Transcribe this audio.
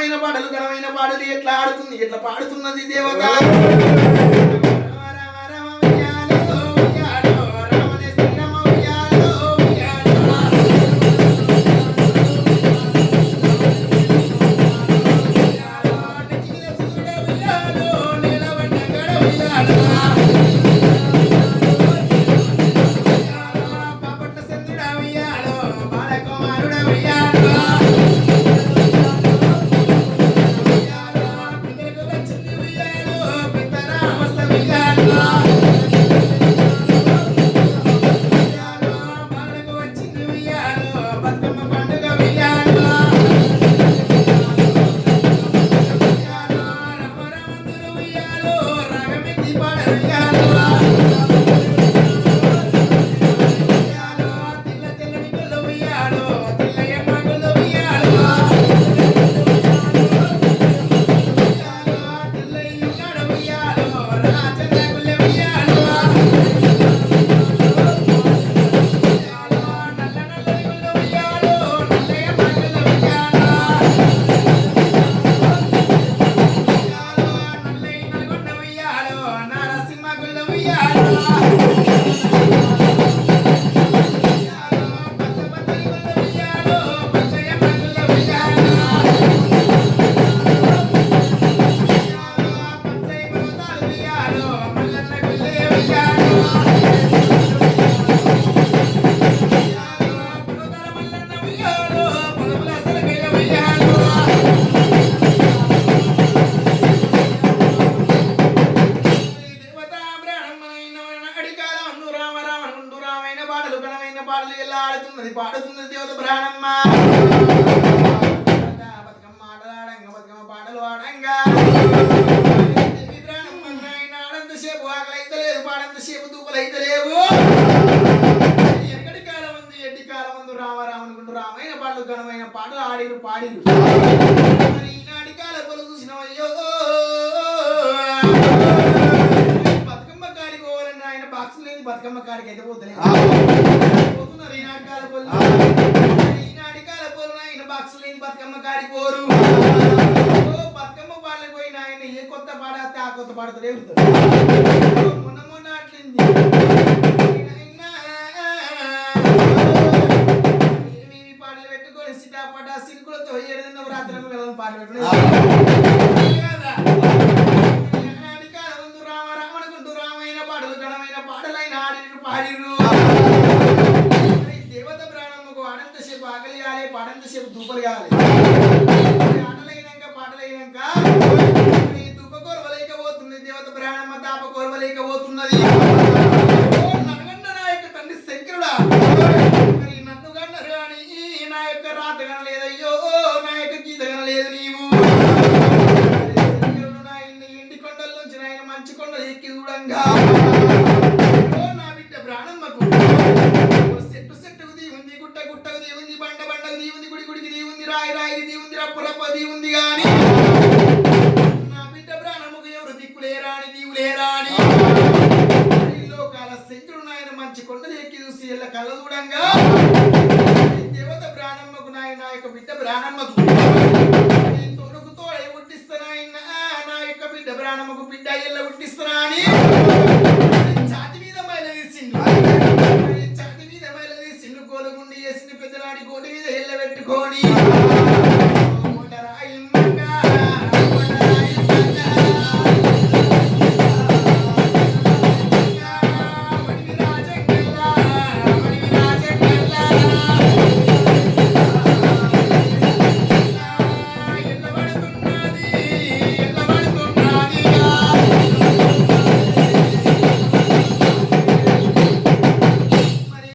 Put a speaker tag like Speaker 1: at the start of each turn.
Speaker 1: ఘనమైన పాటలు ఎట్లా ఆడుతుంది ఎట్లా పాడుతున్నది దేవత పాడుతున్నది దేవత బ్రాహ్మమ్మ బతుకమ్మ ఆటలాడంగా బతుకమ్మ పాటలు ఆడంగా ఆడంతసేపు ఆకలి అయితే లేదు పాడంతసేపు దూకలు అయితే లేవు ఎక్కడి కాలం ఉంది ఎడ్డి కాలం ఉంది రామారావు అనుకుంటూ రామైన పాటలు ఘనమైన పాటలు ఆడిరు పాడిరు ఈనాటి కాల పలు చూసినవయ్యో బతుకమ్మ కాడికి పోవాలని ఆయన బాక్స్ లేని బతుకమ్మ కాడికి అయితే పోతలేదు బతుకమ్మ కాడి కోరు బతుకమ్మ పాటలకు పోయిన ఆయన ఏ కొత్త పాట వస్తే ఆ కొత్త పాటతో మొన్న మొన్న అట్లింది పాటలు పెట్టుకొని సిటాపట సిరుకులతో ఏడు రాత్రి పాటలు పెట్టుకుని రామ అనుకుంటూ రామైన పాటలు ఘనమైన పాటలైన ఆడిరు పాడిరు దేవత ప్రాణమ్మకు ఆనందసేపు ఆకలి కాలే పాడంతసేపు దూపలు కావాలి